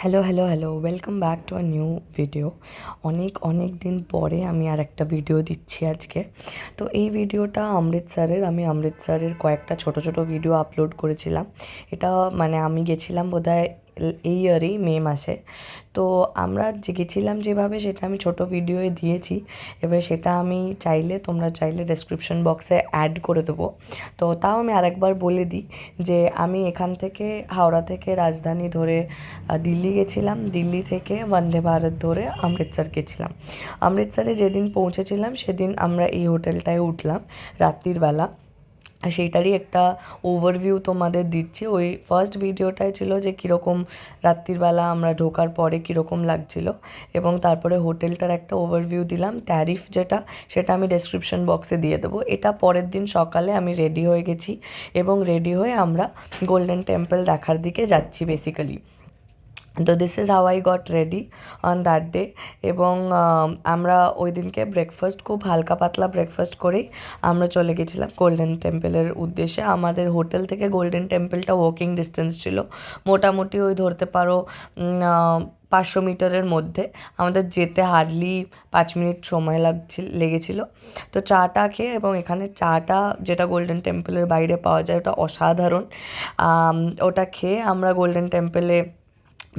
Hello hello hello welcome back to a new video. অনেক দিন পরে আমি আর একটা ভিডিও দিচ্ছি আজকে। তো এই ভিডিওটা আমি অমৃতসরের কয়েকটা ছোট ছোট ভিডিও আপলোড করেছিলাম। এটা মানে আমি গেছিলাম বোধহয় এই ইয়ারেই মে মাসে। তো আমরা যে গেছিলাম যেভাবে সেটা আমি ছোট ভিডিওয়ে দিয়েছি। এবার সেটা আমি তোমরা চাইলে ডেসক্রিপশন বক্সে অ্যাড করে দেবো। তো তাও আমি আরেকবার বলে দিই যে আমি এখান থেকে হাওড়া থেকে রাজধানী ধরে দিল্লি গেছিলাম, দিল্লি থেকে বন্দে ভারত ধরে অমৃতসর গেছিলাম। অমৃতসরে যেদিন পৌঁছেছিলাম সেদিন আমরা এই হোটেলটায় উঠলাম রাত্রির বেলা। সেইটারই একটা ওভারভিউ তোমাদের দিচ্ছি। ওই ফার্স্ট ভিডিওটাই ছিল যে কীরকম রাত্রিবেলা আমরা ঢোকার পরে কীরকম লাগছিল, এবং তারপরে হোটেলটার একটা ওভারভিউ দিলাম। ট্যারিফ যেটা সেটা আমি ডেসক্রিপশন বক্সে দিয়ে দেবো। এটা পরের দিন সকালে আমি রেডি হয়ে গেছি এবং রেডি হয়ে আমরা গোল্ডেন টেম্পল দেখার দিকে যাচ্ছি বেসিক্যালি। তো this is how I got ready on that day. এবং আমরা ওই দিনকে ব্রেকফাস্ট খুব হালকা পাতলা ব্রেকফাস্ট করেই আমরা চলে গেছিলাম গোল্ডেন টেম্পলের উদ্দেশ্যে। আমাদের হোটেল থেকে গোল্ডেন টেম্পলটা ওয়াকিং ডিস্টেন্স ছিল, মোটামুটি ওই ধরতে পারো 500 মিটারের মধ্যে। আমাদের যেতে হার্ডলি 5 মিনিট সময় লেগেছিল। তো চাটা খেয়ে, এবং এখানে চাটা যেটা গোল্ডেন টেম্পলের বাইরে পাওয়া যায় ওটা অসাধারণ, ওটা খেয়ে আমরা গোল্ডেন টেম্পলে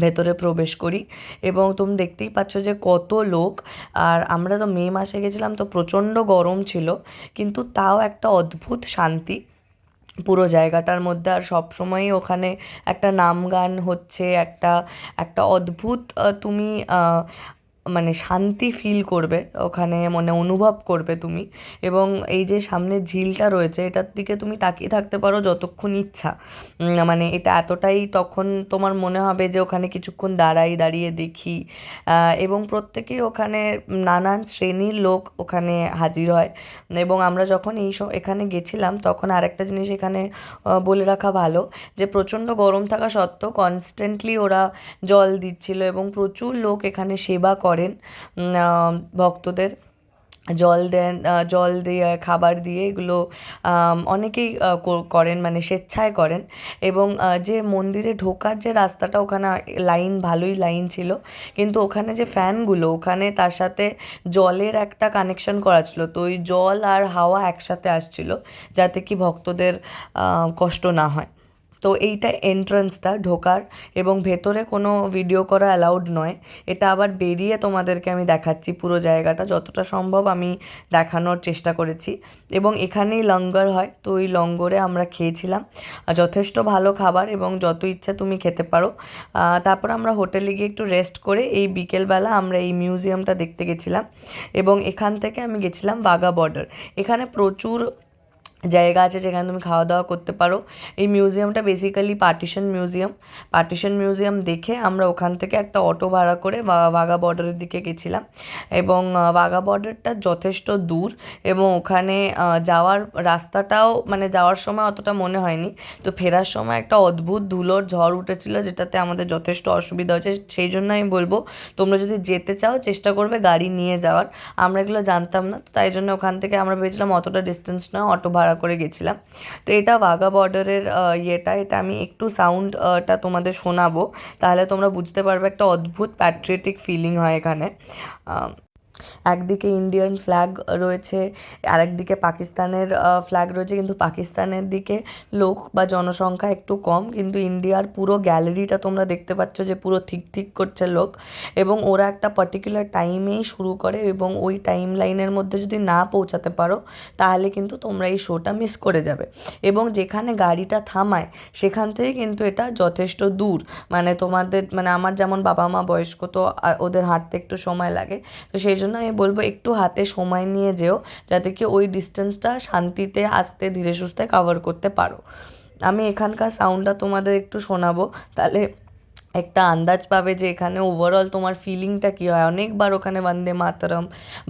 ভেতরে প্রবেশ করি। এবং তুমি দেখতেই পাচ্ছ যে কত লোক। আর আমরা তো মে মাসে গেছিলাম, তো প্রচণ্ড গরম ছিল, কিন্তু তাও একটা অদ্ভুত শান্তি পুরো জায়গাটার মধ্যে। আর সবসময়ই ওখানে একটা নাম গান হচ্ছে, একটা একটা অদ্ভুত তুমি মানে শান্তি ফিল করবে ওখানে, মানে অনুভব করবে তুমি। এবং এই যে সামনে ঝিলটা রয়েছে এটার দিকে তুমি তাকিয়ে থাকতে পারো যতক্ষণ ইচ্ছা। মানে এটা এতটাই, তখন তোমার মনে হবে যে ওখানে কিছুক্ষণ দাঁড়িয়ে দেখি। এবং প্রত্যেকেই ওখানে নানান শ্রেণীর লোক ওখানে হাজির হয়। এবং আমরা যখন এখানে গেছিলাম তখন আরেকটা জিনিস এখানে বলে রাখা ভালো, যে প্রচণ্ড গরম থাকা সত্ত্বেও কনস্ট্যান্টলি ওরা জল দিচ্ছিল, এবং প্রচুর লোক এখানে সেবা করেন ভক্তদের। জল দেন, জল দিয়ে খাবার দিয়ে এগুলো অনেকেই করেন, মানে স্বেচ্ছায় করেন। এবং যে মন্দিরে ঢোকার যে রাস্তাটা, ওখানে ভালোই লাইন ছিল, কিন্তু ওখানে যে ফ্যানগুলো, ওখানে তার সাথে জলের একটা কানেকশন করা ছিল। তো ওই জল আর হাওয়া একসাথে আসছিল যাতে কি ভক্তদের কষ্ট না হয়। তো এইটা এন্ট্রান্সটা ঢোকার, এবং ভেতরে কোনো ভিডিও করা অ্যালাউড নয়। এটা আবার বেরিয়ে তোমাদেরকে আমি দেখাচ্ছি পুরো জায়গাটা, যতটা সম্ভব আমি দেখানোর চেষ্টা করেছি। এবং এখানেই লঙ্গর হয়, তো ওই লঙ্গরে আমরা খেয়েছিলাম। যথেষ্ট ভালো খাবার, এবং যত ইচ্ছা তুমি খেতে পারো। তারপর আমরা হোটেলে গিয়ে একটু রেস্ট করে এই বিকেলবেলা আমরা এই মিউজিয়ামটা দেখতে গেছিলাম। এবং এখান থেকে আমি গেছিলাম বাঘা বর্ডার। এখানে প্রচুর জায়গা আছে যেখানে তুমি খাওয়া দাওয়া করতে পারো। এই মিউজিয়ামটা বেসিক্যালি পার্টিশন মিউজিয়াম দেখে আমরা ওখান থেকে একটা অটো ভাড়া করে বাঘা বর্ডারের দিকে গেছিলাম। এবং বাঘা বর্ডারটা যথেষ্ট দূর, এবং ওখানে যাওয়ার রাস্তাটাও, মানে যাওয়ার সময় অতটা মনে হয়নি, তো ফেরার সময় একটা অদ্ভুত ধুলোর ঝড় উঠেছিল, যেটাতে আমাদের যথেষ্ট অসুবিধা হয়েছে। সেই জন্য আমি বলবো তোমরা যদি যেতে চাও চেষ্টা করবে গাড়ি নিয়ে যাওয়ার। আমরা এগুলো জানতাম না, তো তাই জন্য ওখান থেকে আমরা ভেবেছিলাম অতটা ডিস্টেন্স নয়, অটো ভাড়া করে গেছিলাম। তো এটা বাঘা বর্ডারের এটা আমি একটু সাউন্ডটা তোমাদের শোনাবো, তাহলে তোমরা বুঝতে পারবে। একটা অদ্ভুত প্যাট্রিয়টিক ফিলিং হয় এখানে। একদিকে ইন্ডিয়ান ফ্ল্যাগ রয়েছে, আরেকদিকে পাকিস্তানের ফ্ল্যাগ রয়েছে, কিন্তু পাকিস্তানের দিকে লোক বা জনসংখ্যা একটু কম, কিন্তু ইন্ডিয়ার পুরো গ্যালারিটা তোমরা দেখতে পাচ্ছ যে পুরো ঠিক করছে লোক। এবং ওরা একটা পার্টিকুলার টাইমেই শুরু করে, এবং ওই টাইম লাইনের মধ্যে যদি না পৌঁছাতে পারো তাহলে কিন্তু তোমরা এই শোটা মিস করে যাবে। এবং যেখানে গাড়িটা থামায় সেখান থেকে কিন্তু এটা যথেষ্ট দূর, মানে তোমাদের, মানে আমার যেমন বাবা মা বয়স্ক, তো ওদের হাঁটতে একটু সময় লাগে। তো সেই জন্য আমি বলবো একটু হাতে সময় নিয়ে যেও, যাতে কি ওই ডিস্টেন্সটা শান্তিতে আস্তে ধীরে সুস্থে কভার করতে পারো। আমি এখানকার সাউন্ডটা তোমাদের একটু শোনাবো, তাহলে একটা আন্দাজ পাবে যে এখানে ওভারঅল তোমার ফিলিংটা কী হয়। অনেকবার ওখানে বন্দে মাতরম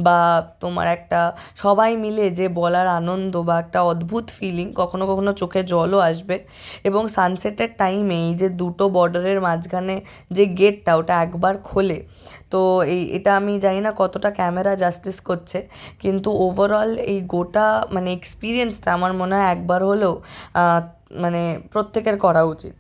বা তোমার একটা সবাই মিলে যে বলার আনন্দ বা একটা অদ্ভুত ফিলিং, কখনো কখনো চোখে জলও আসবে। এবং সানসেটের টাইমে এই যে দুটো বর্ডারের মাঝখানে যে গেটটা, ওটা একবার খোলে, তো এটা আমি জানি না কতটা ক্যামেরা জাস্টিস করছে, কিন্তু ওভারঅল এই গোটা মানে এক্সপিরিয়েন্সটা আমার মনে হয় একবার হলেও মানে প্রত্যেকের করা উচিত।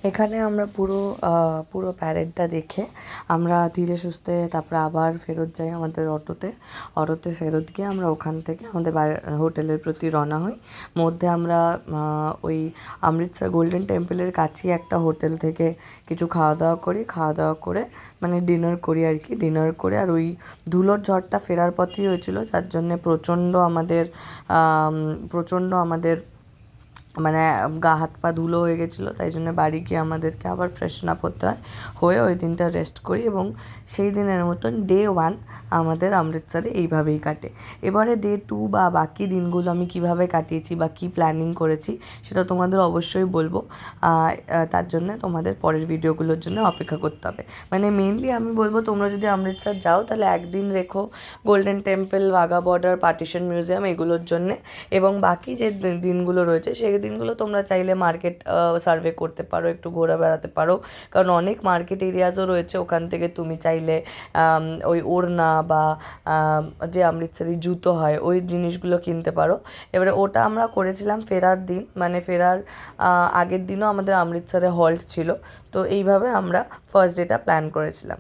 এখানে আমরা পুরো প্যারেডটা দেখে আমরা ধীরে সুস্থে তারপরে আবার ফেরত যাই আমাদের অটোতে ফেরত গিয়ে আমরা ওখান থেকে আমাদের হোটেলের প্রতি রওনা হই। মধ্যে আমরা ওই অমৃতসর গোল্ডেন টেম্পলের কাছেই একটা হোটেল থেকে কিছু খাওয়া দাওয়া করে মানে ডিনার করি আর কি। ডিনার করে আর ওই ধুলোর ঝড়টা ফেরার পথেই হয়েছিল, যার জন্যে প্রচণ্ড আমাদের মানে গা হাত পা ধুলো হয়ে গেছিলো। তাই জন্য বাড়ি গিয়ে আমাদেরকে আবার ফ্রেশন আপ হতে হয়ে ওই দিনটা রেস্ট করি এবং সেই দিনের মতন ডে 1 আমাদের অমৃতসরে এইভাবেই কাটে। এবারে ডে 2 বা বাকি দিনগুলো আমি কিভাবে কাটিয়েছি বা কী প্ল্যানিং করেছি সেটা তোমাদের অবশ্যই বলবো। তার জন্য তোমাদের পরের ভিডিওগুলোর জন্য অপেক্ষা করতে হবে। মানে মেনলি আমি বলবো, তোমরা যদি অমৃতসর যাও তাহলে একদিন রেখো golden temple, Wagah border, partition museum এগুলোর জন্যে, এবং বাকি যে দিনগুলো রয়েছে সেই দিনগুলো তোমরা চাইলে মার্কেট সার্ভে করতে পারো, একটু ঘোরা বেড়াতে পারো, কারণ অনেক মার্কেট এরিয়াজও রয়েছে। ওখান থেকে তুমি চাইলে ওই ওড়না বা যে অমৃতসরি জুতো হয় ওই জিনিসগুলো কিনতে পারো। এবারে ওটা আমরা করেছিলাম ফেরার দিন, মানে ফেরার আগের দিনও আমাদের অমৃতসরে হল্ট ছিল। তো এইভাবে আমরা ফার্স্ট ডেটা প্ল্যান করেছিলাম।